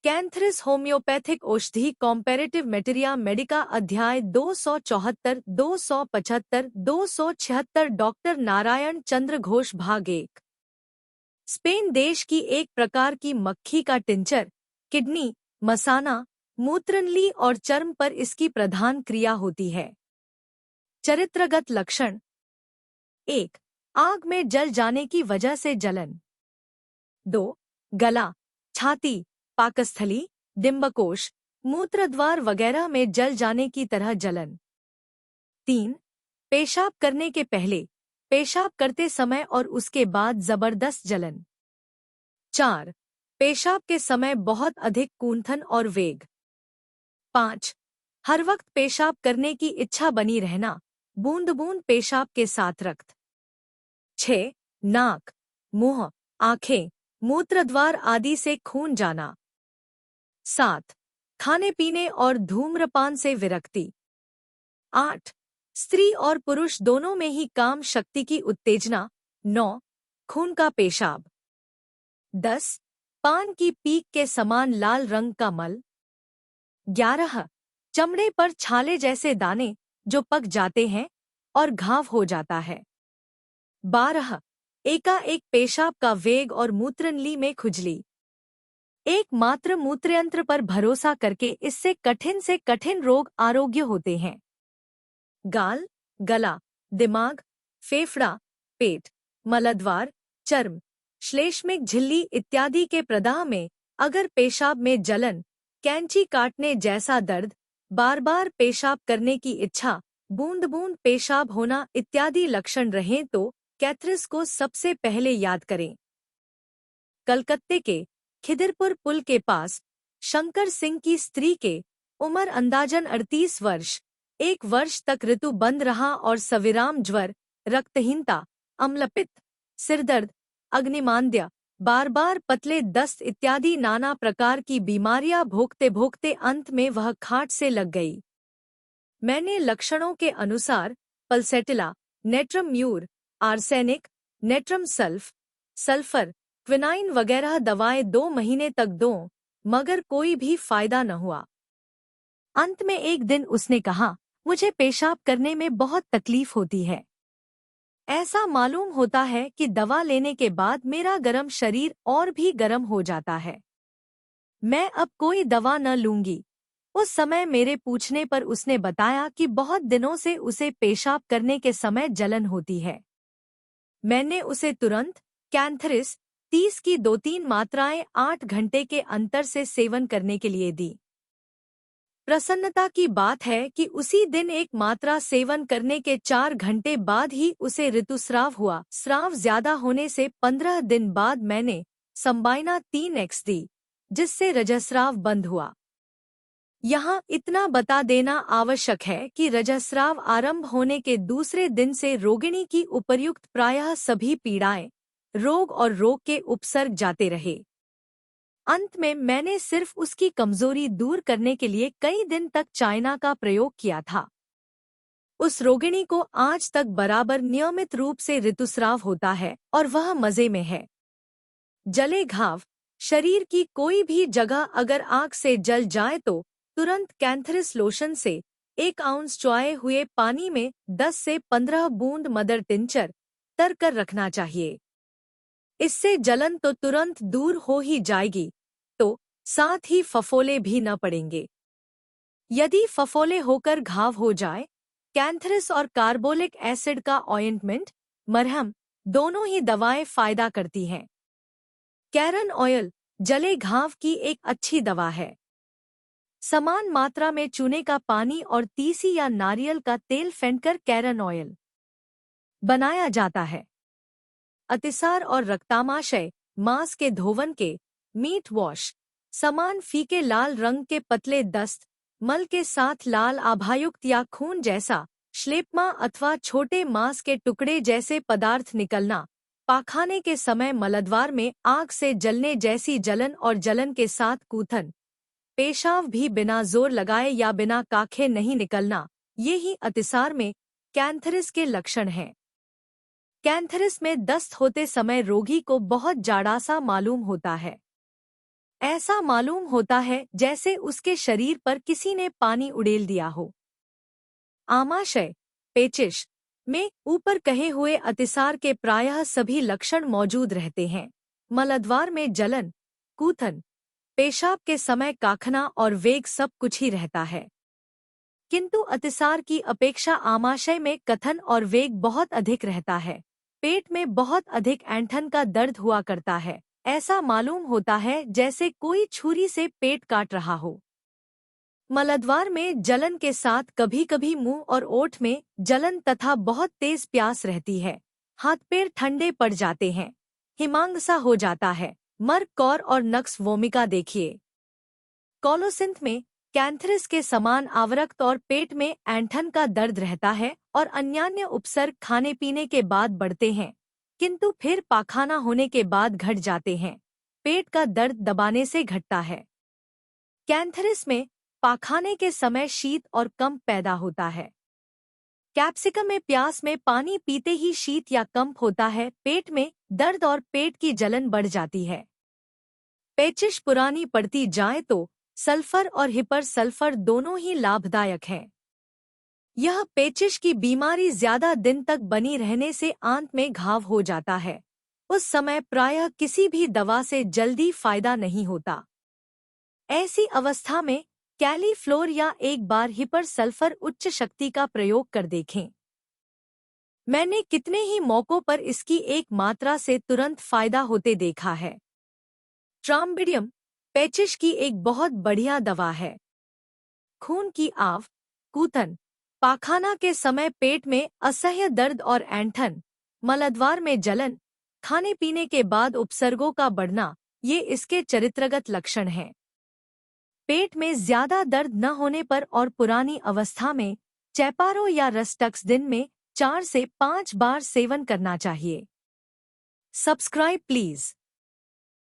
Cantharis homeopathic औषधि comparative मेटेरिया Medica अध्याय 274 275 276 doctor Narayan चंद्र घोष भाग 1। स्पेन देश की एक प्रकार की मक्खी का टिंचर, किडनी, मसाना, मूत्रनली और चर्म पर इसकी प्रधान क्रिया होती है। चरित्रगत लक्षण 1। आग में जल जाने की वजह से जलन। 2। गला, छाती, पाकस्थली, डिंबकोश, मूत्रद्वार वगैरह में जल जाने की तरह जलन। 3। पेशाब करने के पहले, पेशाब करते समय और उसके बाद जबरदस्त जलन। 4। पेशाब के समय बहुत अधिक कूंथन और वेग। 5। हर वक्त पेशाब करने की इच्छा बनी रहना, बूंद बूंद पेशाब के साथ रक्त। 6। नाक, मुंह, आंखें, मूत्रद्वार आदि से खून जाना। 7। खाने पीने और धूम्रपान से विरक्ति। 8। स्त्री और पुरुष दोनों में ही काम शक्ति की उत्तेजना। 9। खून का पेशाब। 10। पान की पीक के समान लाल रंग का मल। 11। चमड़े पर छाले जैसे दाने जो पक जाते हैं और घाव हो जाता है। 12। एकाएक पेशाब का वेग और मूत्रनली में खुजली। एकमात्र मूत्रयंत्र पर भरोसा करके इससे कठिन से कठिन रोग आरोग्य होते हैं। गाल, गला, दिमाग, फेफड़ा, पेट, मलद्वार, चर्म, श्लेष्मिक झिल्ली इत्यादि के प्रदाह में अगर पेशाब में जलन, कैंची काटने जैसा दर्द, बार बार पेशाब करने की इच्छा, बूंद बूंद पेशाब होना इत्यादि लक्षण रहें तो कैथरिस को सबसे पहले याद करें। कलकत्ते के खिदिरपुर पुल के पास शंकर सिंह की स्त्री के उम्र अंदाजन 38 वर्ष, 1 वर्ष तक ऋतु बंद रहा और सविराम ज्वर, रक्तहीनता, अम्लपित्त, सिरदर्द, अग्निमांद्य, बार बार पतले दस्त इत्यादि नाना प्रकार की बीमारियां भोगते भोगते अंत में वह खाट से लग गई। मैंने लक्षणों के अनुसार pulsatilla, natrum mur, arsenic, natrum sulphur, quinine वगैरह दवाएं 2 महीने तक दो, मगर कोई भी फायदा न हुआ। अंत में एक दिन उसने कहा, मुझे पेशाब करने में बहुत तकलीफ होती है। ऐसा मालूम होता है कि दवा लेने के बाद मेरा गर्म शरीर और भी गर्म हो जाता है। मैं अब कोई दवा न लूंगी। उस समय मेरे पूछने पर उसने बताया कि बहुत दिनों से उसे पेशाब करने के समय जलन होती है। मैंने उसे तुरंत कैंथरिस 30 की 2-3 मात्राएं 8 घंटे के अंतर से सेवन करने के लिए दी। प्रसन्नता की बात है कि उसी दिन एक मात्रा सेवन करने के 4 घंटे बाद ही उसे ऋतुस्राव हुआ। स्राव ज्यादा होने से 15 दिन बाद मैंने संबाइना 3x दी, जिससे रजस्राव बंद हुआ। यहाँ इतना बता देना आवश्यक है कि रजस्राव आरंभ होने के दूसरे दिन से रोगिणी की उपर्युक्त प्रायः सभी पीड़ाएं, रोग और रोग के उपसर्ग जाते रहे। अंत में मैंने सिर्फ उसकी कमजोरी दूर करने के लिए कई दिन तक चाइना का प्रयोग किया था। उस रोगिणी को आज तक बराबर नियमित रूप से ऋतुस्राव होता है और वह मजे में है। जले घाव, शरीर की कोई भी जगह अगर आग से जल जाए तो तुरंत कैंथरिस लोशन से 1 आउंस चौए हुए पानी में 10 से 15 बूंद मदर टिंचर तर कर रखना चाहिए। इससे जलन तो तुरंत दूर हो ही जाएगी, तो साथ ही फफोले भी न पड़ेंगे। यदि फफोले होकर घाव हो जाए, कैंथरिस और कार्बोलिक एसिड का ऑइंटमेंट, मरहम, दोनों ही दवाएं फायदा करती हैं। कैरन ऑयल जले घाव की एक अच्छी दवा है। समान मात्रा में चूने का पानी और तीसी या नारियल का तेल फेंटकर कैरन ऑयल बनाया जाता है। अतिसार और रक्तामाशय, मांस के धोवन के, मीट वॉश, समान फीके लाल रंग के पतले दस्त, मल के साथ लाल आभायुक्त या खून जैसा, श्लेप्मा अथवा छोटे मांस के टुकड़े जैसे पदार्थ निकलना, पाखाने के समय मलद्वार में आग से जलने जैसी जलन और जलन के साथ कूथन, पेशाब भी बिना जोर लगाए या बिना काखे नहीं निकलना, ये ही अतिसार में कैंथरिस के लक्षण हैं। कैंथरिस में दस्त होते समय रोगी को बहुत जाड़ासा मालूम होता है। ऐसा मालूम होता है जैसे उसके शरीर पर किसी ने पानी उड़ेल दिया हो। आमाशय, पेचिश में ऊपर कहे हुए अतिसार के प्रायः सभी लक्षण मौजूद रहते हैं। मलद्वार में जलन, कूथन, पेशाब के समय काखना और वेग सब कुछ ही रहता है। किंतु अतिसार की अपेक्षा आमाशय में कथन और वेग बहुत अधिक रहता है। पेट में बहुत अधिक ऐंठन का दर्द हुआ करता है। ऐसा मालूम होता है जैसे कोई छुरी से पेट काट रहा हो। मलद्वार में जलन के साथ कभी कभी मुंह और ओठ में जलन तथा बहुत तेज प्यास रहती है। हाथ पैर ठंडे पड़ जाते हैं। हिमांगसा हो जाता है। मर्ग कौर और नक्स वोमिका देखिए। कोलोसिंथ में कैंथरिस के समान आवरक्त और पेट में ऐंठन का दर्द रहता है और अन्यान्य उपसर्ग खाने पीने के बाद बढ़ते हैं, किंतु फिर पाखाना होने के बाद घट जाते हैं। पेट का दर्द दबाने से घटता है। कैंथरिस में पाखाने के समय शीत और कंप पैदा होता है। कैप्सिकम में प्यास में पानी पीते ही शीत या कंप होता है। पेट में दर्द और पेट की जलन बढ़ जाती है। पेचिश पुरानी पड़ती जाए तो सल्फर और हिपर सल्फर दोनों ही लाभदायक हैं। यह पेचिश की बीमारी ज्यादा दिन तक बनी रहने से आंत में घाव हो जाता है। उस समय प्रायः किसी भी दवा से जल्दी फायदा नहीं होता। ऐसी अवस्था में कैलीफ्लोर या एक बार हिपर सल्फर उच्च शक्ति का प्रयोग कर देखें। मैंने कितने ही मौकों पर इसकी एक मात्रा से तुरंत फायदा होते देखा है। ट्राम्बिडियम पेचिश की एक बहुत बढ़िया दवा है। खून की आव, कूथन, पाखाना के समय पेट में असह्य दर्द और ऐंठन, मलद्वार में जलन, खाने पीने के बाद उपसर्गों का बढ़ना, ये इसके चरित्रगत लक्षण हैं। पेट में ज्यादा दर्द न होने पर और पुरानी अवस्था में चैपारो या रस्टक्स दिन में 4 से 5 बार सेवन करना चाहिए। Subscribe please.